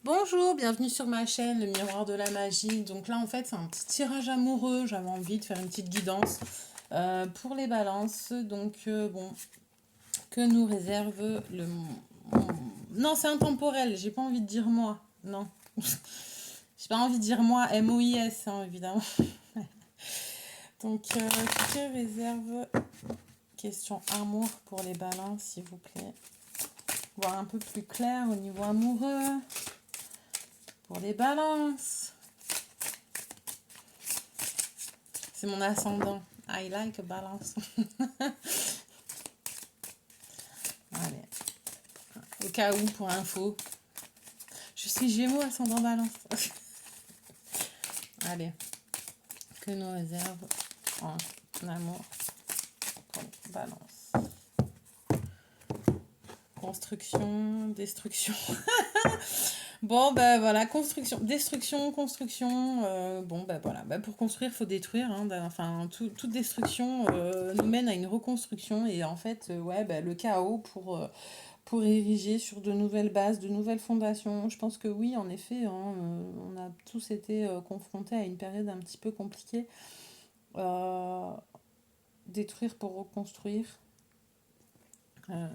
Bonjour, bienvenue sur ma chaîne, le miroir de la magie. Donc là, en fait, c'est un petit tirage amoureux. J'avais envie de faire une petite guidance pour les balances. Donc, bon, que nous réserve le... Non, c'est intemporel, j'ai pas envie de dire moi. Non. J'ai pas envie de dire moi, M-O-I-S, hein, évidemment. Donc, que réserve... Question amour pour les balances, s'il vous plaît. Voir un peu plus clair au niveau amoureux. Pour les balances. C'est mon ascendant. I like a balance. Allez. Au cas où, pour info. Je suis Gémeaux, ascendant balance. Allez. Que nous réserve en amour pour les balances. Construction, destruction. Bon, ben voilà, construction, destruction, construction. Bon, ben voilà, ben, pour construire, il faut détruire. Hein, enfin, toute destruction nous mène à une reconstruction. Et en fait, ouais, ben, le chaos pour ériger sur de nouvelles bases, de nouvelles fondations. Je pense que oui, en effet, hein, on a tous été confrontés à une période un petit peu compliquée. Euh, Détruire pour reconstruire. Euh,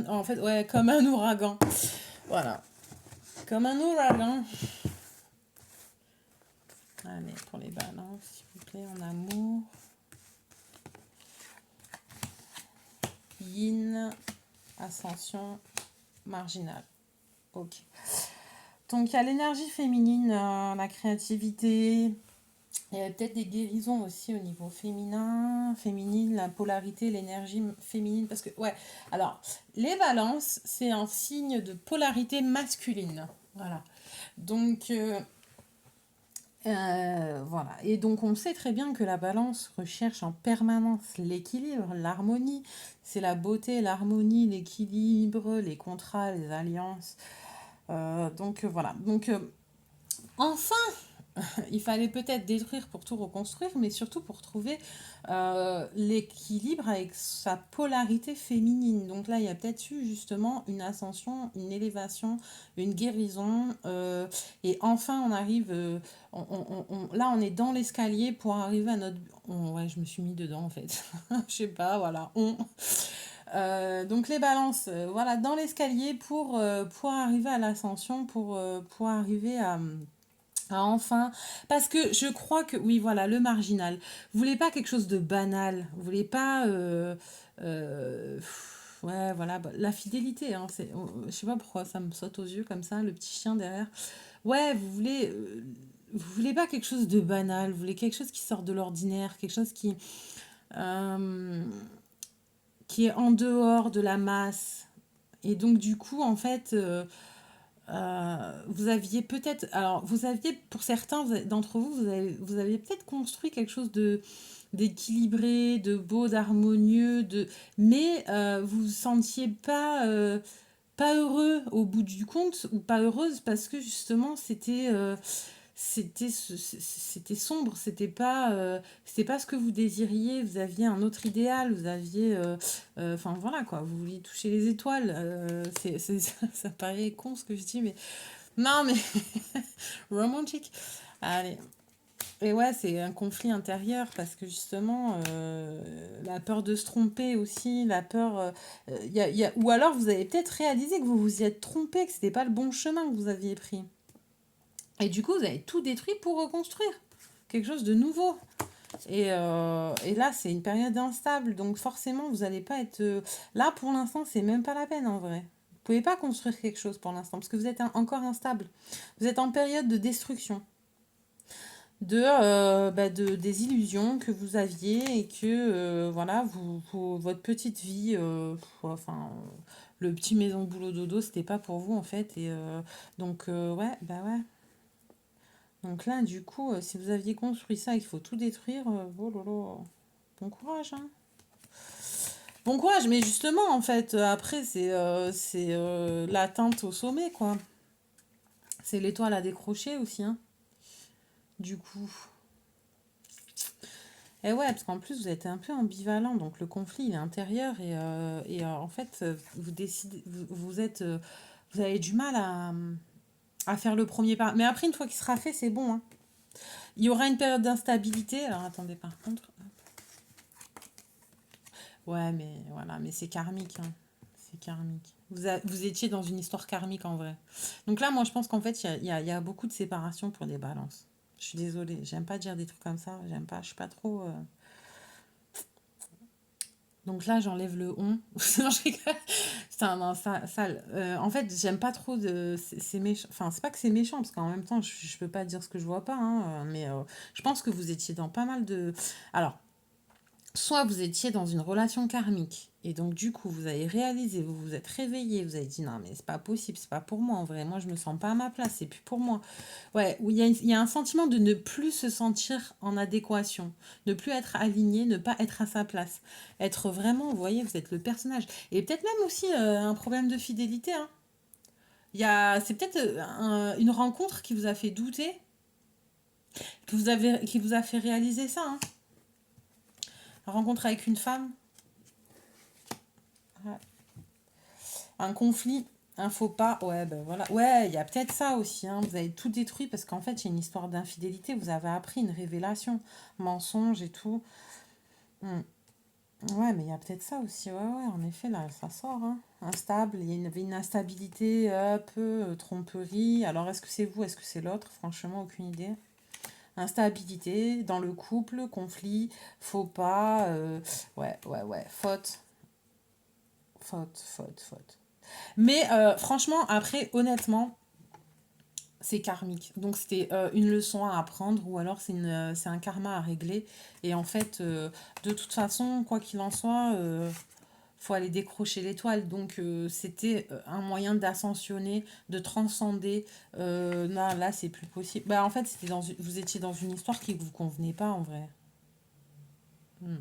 en fait, ouais, comme un ouragan. Voilà. Comme un ouragan. Allez, pour les balances, s'il vous plaît, en amour. Yin, ascension, marginale. Ok. Donc, il y a l'énergie féminine, la créativité. Il y a peut-être des guérisons aussi au niveau féminin, féminine, la polarité, l'énergie féminine. Parce que, ouais, alors, les balances, c'est un signe de polarité masculine. Voilà. Donc, voilà. Et donc, on sait très bien que la balance recherche en permanence l'équilibre, l'harmonie. C'est la beauté, l'harmonie, l'équilibre, les contrats, les alliances. Donc, voilà. Donc, enfin, il fallait peut-être détruire pour tout reconstruire, mais surtout pour trouver l'équilibre avec sa polarité féminine. Donc là, il y a peut-être eu justement une ascension, une élévation, une guérison. Et enfin, on arrive, là, on est dans l'escalier pour arriver à notre... ouais, je me suis mis dedans en fait. Je sais pas, voilà. Donc les balances, voilà, dans l'escalier pour arriver à l'ascension, pour arriver à enfin, parce que je crois que, oui, voilà, le marginal. Vous voulez pas quelque chose de banal. Vous voulez pas, ouais, voilà, bah, la fidélité. Hein, je sais pas pourquoi ça me saute aux yeux comme ça, le petit chien derrière. Ouais, vous voulez pas quelque chose de banal. Vous voulez quelque chose qui sort de l'ordinaire, quelque chose euh, qui est en dehors de la masse. Et donc, du coup, en fait, vous aviez peut-être, alors vous aviez, pour certains d'entre vous, vous aviez peut-être construit quelque chose de d'équilibré, de beau, d'harmonieux, mais vous vous sentiez pas heureux au bout du compte ou pas heureuse parce que justement c'était sombre, c'était pas ce que vous désiriez, vous aviez un autre idéal, vous aviez enfin voilà quoi, vous vouliez toucher les étoiles, ça paraît con ce que je dis mais non mais romantique. Allez. Et ouais, c'est un conflit intérieur parce que justement, la peur de se tromper aussi, la peur. Ou alors vous avez peut-être réalisé que vous vous y êtes trompé, que c'était pas le bon chemin que vous aviez pris. Et du coup, vous avez tout détruit pour reconstruire quelque chose de nouveau. Et là, c'est une période instable, donc forcément, vous n'allez pas être... Là, pour l'instant, c'est même pas la peine en vrai. Vous pouvez pas construire quelque chose pour l'instant, parce que vous êtes encore instable. Vous êtes en période de destruction des illusions que vous aviez et que voilà votre petite vie enfin le petit maison boulot dodo c'était pas pour vous en fait et donc ouais bah ouais donc là du coup si vous aviez construit ça et qu'il faut tout détruire oh là là, bon courage hein. Bon courage mais justement en fait après c'est l'atteinte au sommet quoi, c'est l'étoile à décrocher aussi hein du coup. Et ouais, parce qu'en plus, vous êtes un peu ambivalent, donc le conflit il est intérieur et en fait, vous décidez, vous avez du mal à faire le premier pas. Mais après, une fois qu'il sera fait, c'est bon, hein. Il y aura une période d'instabilité. Alors, attendez, par contre. Ouais, mais voilà, mais c'est karmique, hein. C'est karmique. Vous étiez dans une histoire karmique en vrai. Donc là, moi, je pense qu'en fait, il y a beaucoup de séparation pour les balances. Je suis désolée, j'aime pas dire des trucs comme ça. J'aime pas, je suis pas trop. Donc là, j'enlève le on. Non, je rigole. Putain, non, sale. En fait, j'aime pas trop de. C'est méchant. Enfin, c'est pas que c'est méchant, parce qu'en même temps, je peux pas dire ce que je vois pas, hein, mais je pense que vous étiez dans pas mal de. Alors, soit vous étiez dans une relation karmique et donc du coup vous avez réalisé, vous vous êtes réveillé, vous avez dit non mais c'est pas possible, c'est pas pour moi en vrai, moi je me sens pas à ma place, c'est plus pour moi. Ouais, où il y a un sentiment de ne plus se sentir en adéquation, ne plus être aligné, ne pas être à sa place, être vraiment, vous voyez, vous êtes le personnage. Et peut-être même aussi un problème de fidélité, hein. C'est peut-être une rencontre qui vous a fait douter, qui vous a fait réaliser ça, hein. Rencontre avec une femme. Ouais. Un conflit, un faux pas, ouais, ben voilà. Ouais, il y a peut-être ça aussi, hein. Vous avez tout détruit parce qu'en fait, il y a une histoire d'infidélité. Vous avez appris une révélation, mensonge et tout. Hmm. Ouais, mais il y a peut-être ça aussi. Ouais, ouais, en effet, là, ça sort, hein. Instable, il y avait une instabilité, peu, tromperie. Alors, est-ce que c'est vous, est-ce que c'est l'autre? Franchement, aucune idée. Instabilité dans le couple, conflit, faux pas, ouais, ouais, ouais, faute, faute, faute, faute. Mais franchement, après, honnêtement, c'est karmique. Donc c'était une leçon à apprendre ou alors c'est un karma à régler. Et en fait, de toute façon, quoi qu'il en soit, faut aller décrocher l'étoile. Donc c'était un moyen d'ascensionner, de transcender. Non, là, c'est plus possible. Bah, en fait, vous étiez dans une histoire qui ne vous convenait pas en vrai. Hmm.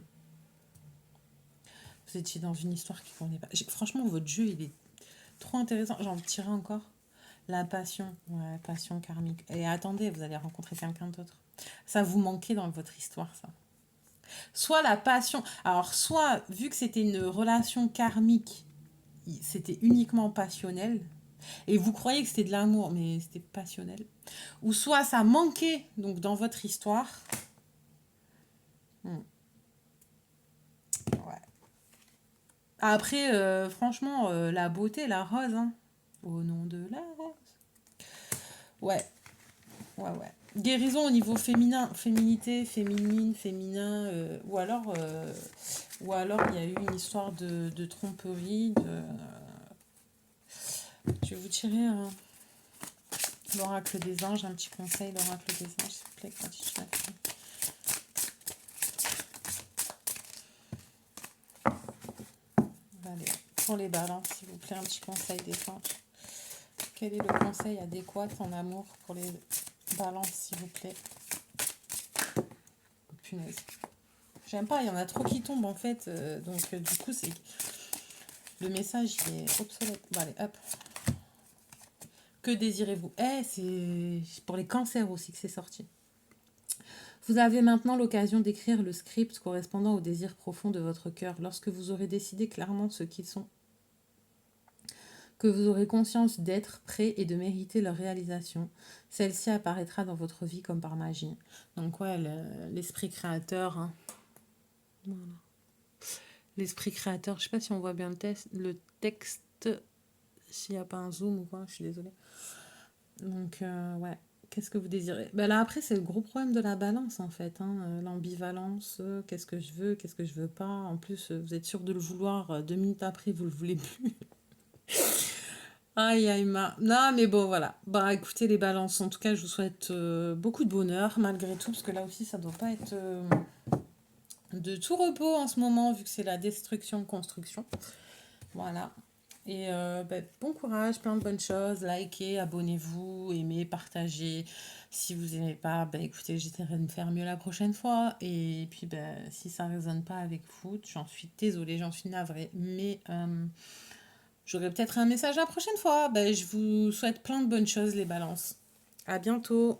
Vous étiez dans une histoire qui ne convenait pas. Franchement, votre jeu, il est trop intéressant. J'ai envie de tirer encore. La passion, ouais, passion karmique. Et attendez, vous allez rencontrer quelqu'un d'autre. Ça vous manquait dans votre histoire, ça. Soit la passion. Alors, soit, vu que c'était une relation karmique, c'était uniquement passionnel, et vous croyez que c'était de l'amour, mais c'était passionnel. Ou soit ça manquait, donc, dans votre histoire. Hmm, ouais. Après, franchement, la beauté, la rose, hein. Au nom de la rose. Ouais, ouais, ouais. Guérison au niveau féminin, féminité, féminine, féminin, ou alors il y a eu une histoire de tromperie. Je vais vous tirer l'oracle des anges, un petit conseil, l'oracle des anges, s'il vous plaît, gratitude. Allez, pour les balances, s'il vous plaît, un petit conseil des anges. Quel est le conseil adéquat en amour pour les balances, s'il vous plaît? Punaise. J'aime pas, il y en a trop qui tombent en fait. Donc du coup, le message il est obsolète. Bon, allez, hop. Que désirez-vous? C'est pour les cancers aussi que c'est sorti. Vous avez maintenant l'occasion d'écrire le script correspondant aux désirs profonds de votre cœur. Lorsque vous aurez décidé clairement ce qu'ils sont, que vous aurez conscience d'être prêt et de mériter leur réalisation, celle-ci apparaîtra dans votre vie comme par magie. Donc ouais, l'esprit créateur, hein. Voilà. L'esprit créateur, je sais pas si on voit bien le texte, s'il n'y a pas un zoom ou quoi, je suis désolée. Donc ouais, qu'est-ce que vous désirez? Ben là après c'est le gros problème de la balance en fait, hein. L'ambivalence, qu'est-ce que je veux, qu'est-ce que je veux pas. En plus vous êtes sûr de le vouloir, 2 minutes après vous le voulez plus. Aïe aïe non mais bon voilà. Bah écoutez les balances, en tout cas je vous souhaite beaucoup de bonheur malgré tout parce que là aussi ça doit pas être de tout repos en ce moment vu que c'est la destruction construction. Voilà. Et bon courage, plein de bonnes choses. Likez, abonnez-vous, aimez, partagez. Si vous n'aimez pas, écoutez, j'essaierai de me faire mieux la prochaine fois. Et puis, si ça ne résonne pas avec vous, j'en suis désolée, j'en suis navrée. Mais j'aurai peut-être un message la prochaine fois. Je vous souhaite plein de bonnes choses, les balances. À bientôt.